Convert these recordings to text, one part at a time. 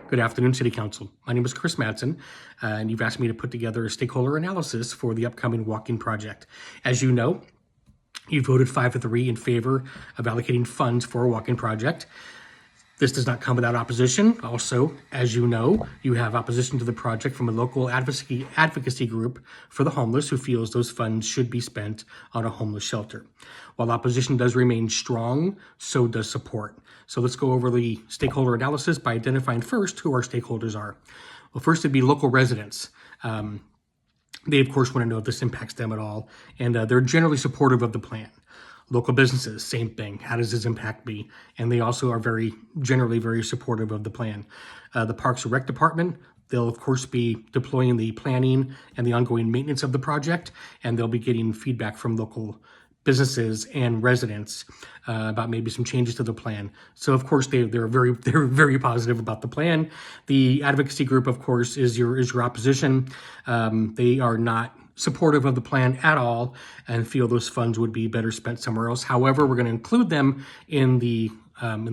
Good afternoon, City Council. My name is Chris Madsen, and you've asked me to put together a stakeholder analysis for the upcoming walk-in project. As you know, you voted 5-3 in favor of allocating funds for a walk-in project. This does not come without opposition. Also, as you know, you have opposition to the project from a local advocacy group for the homeless who feels those funds should be spent on a homeless shelter. While opposition does remain strong, so does support. So let's go over the stakeholder analysis by identifying first who our stakeholders are. Well, first it'd be local residents. They, of course, want to know if this impacts them at all, and they're generally supportive of the plan. Local businesses, same thing. How does this impact me? And they also are generally very supportive of the plan. The Parks and Rec Department, they'll, of course, be deploying the planning and the ongoing maintenance of the project, and they'll be getting feedback from local businesses and residents about maybe some changes to the plan. So, of course, they're very positive about the plan. The advocacy group, of course, is your opposition. They are not supportive of the plan at all and feel those funds would be better spent somewhere else. However, we're going to include them in the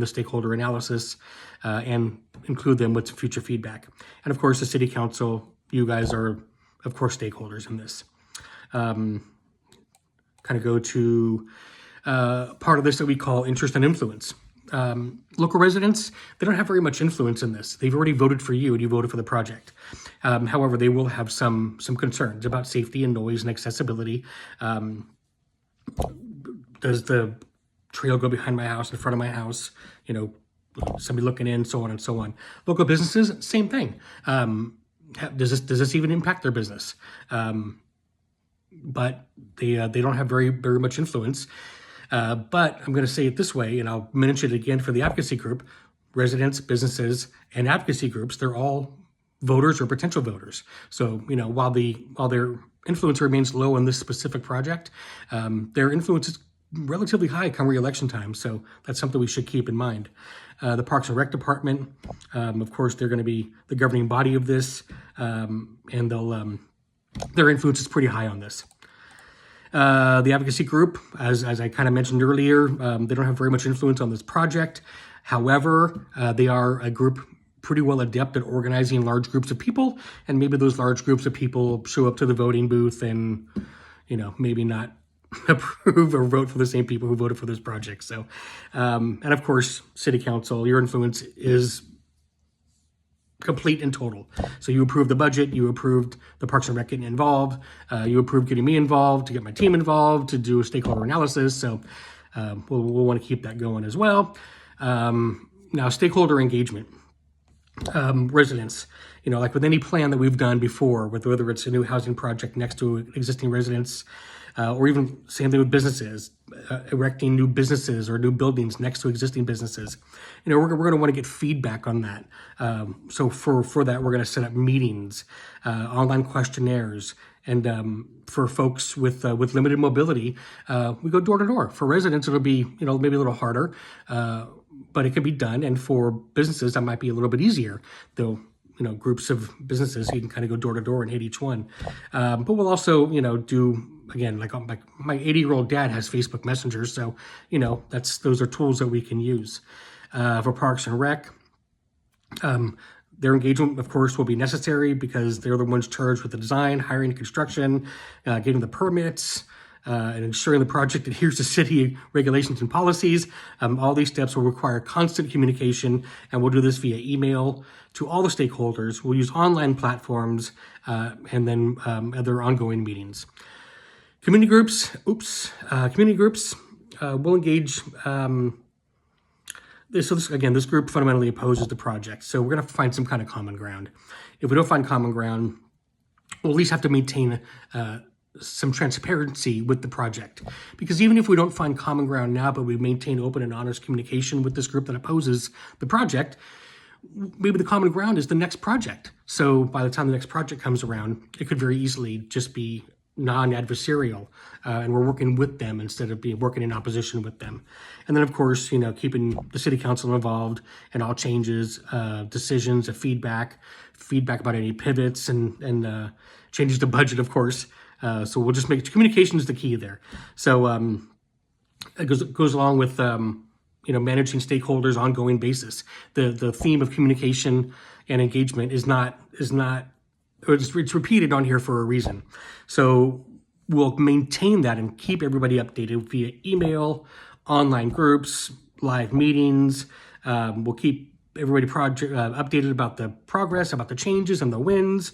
stakeholder analysis and include them with future feedback. And of course, the City Council, you guys are, of course, stakeholders in this. Kind of go to part of this that we call interest and influence. Local residents, they don't have very much influence in this. They've already voted for you and you voted for the project. However, they will have some concerns about safety and noise and accessibility. Does the trail go behind my house, in front of my house? You know, somebody looking in, so on and so on. Local businesses, same thing. Does this even impact their business? But they don't have very much influence. But I'm going to say it this way, and I'll mention it again for the advocacy group. Residents, businesses, and advocacy groups, they're all voters or potential voters. So, you know, while their influence remains low on this specific project, their influence is relatively high come re-election time. So that's something we should keep in mind. The Parks and Rec Department, of course, they're going to be the governing body of this, and their influence is pretty high on this. The advocacy group, as I kind of mentioned earlier, they don't have very much influence on this project. However, they are a group pretty well adept at organizing large groups of people, and maybe those large groups of people show up to the voting booth and, you know, maybe not approve or vote for the same people who voted for this project. So, and of course, City Council, your influence is complete and total. So you approved the budget, you approved the Parks and Rec getting involved, you approved getting me involved, to get my team involved, to do a stakeholder analysis. So we'll want to keep that going as well. Now, stakeholder engagement. Residents, you know, like with any plan that we've done before, whether it's a new housing project next to existing residents, or even same thing with businesses, erecting new businesses or new buildings next to existing businesses. You know, we're going to want to get feedback on that. So for that, we're going to set up meetings, online questionnaires, and for folks with limited mobility, we go door to door. For residents, it'll be, you know, maybe a little harder, but it can be done. And for businesses, that might be a little bit easier, though. You know, groups of businesses, you can kind of go door to door and hit each one. But we'll also, you know, do, again, like my 80-year-old dad has Facebook Messenger, so, you know, those are tools that we can use. For Parks and Rec, their engagement, of course, will be necessary because they're the ones charged with the design, hiring, construction, getting the permits, and ensuring the project adheres to city regulations and policies. All these steps will require constant communication, and we'll do this via email to all the stakeholders. We'll use online platforms and then other ongoing meetings. Community groups, will engage. This group fundamentally opposes the project, so we're going to have to find some kind of common ground. If we don't find common ground, we'll at least have to maintain some transparency with the project. Because even if we don't find common ground now, but we maintain open and honest communication with this group that opposes the project, maybe the common ground is the next project. So by the time the next project comes around, it could very easily just be non-adversarial, and we're working with them instead of working in opposition with them. And then, of course, you know, keeping the City Council involved in all changes, decisions, feedback about any pivots and changes to budget, of course. So we'll just make communication is the key there. So it goes along with managing stakeholders ongoing basis. The theme of communication and engagement is not it's repeated on here for a reason. So we'll maintain that and keep everybody updated via email, online groups, live meetings. We'll keep everybody updated about the progress, about the changes and the wins.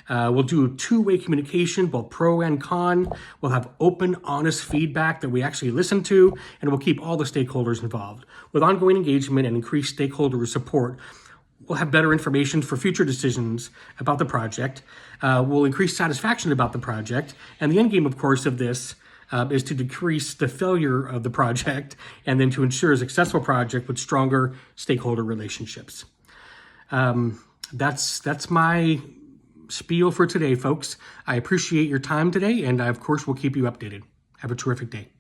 We'll do two-way communication, both pro and con. We'll have open, honest feedback that we actually listen to, and we'll keep all the stakeholders involved. With ongoing engagement and increased stakeholder support, we'll have better information for future decisions about the project. We'll increase satisfaction about the project. And the end game, of course, of this is to decrease the failure of the project and then to ensure a successful project with stronger stakeholder relationships. That's my spiel for today, folks. I appreciate your time today, and I, of course, will keep you updated. Have a terrific day.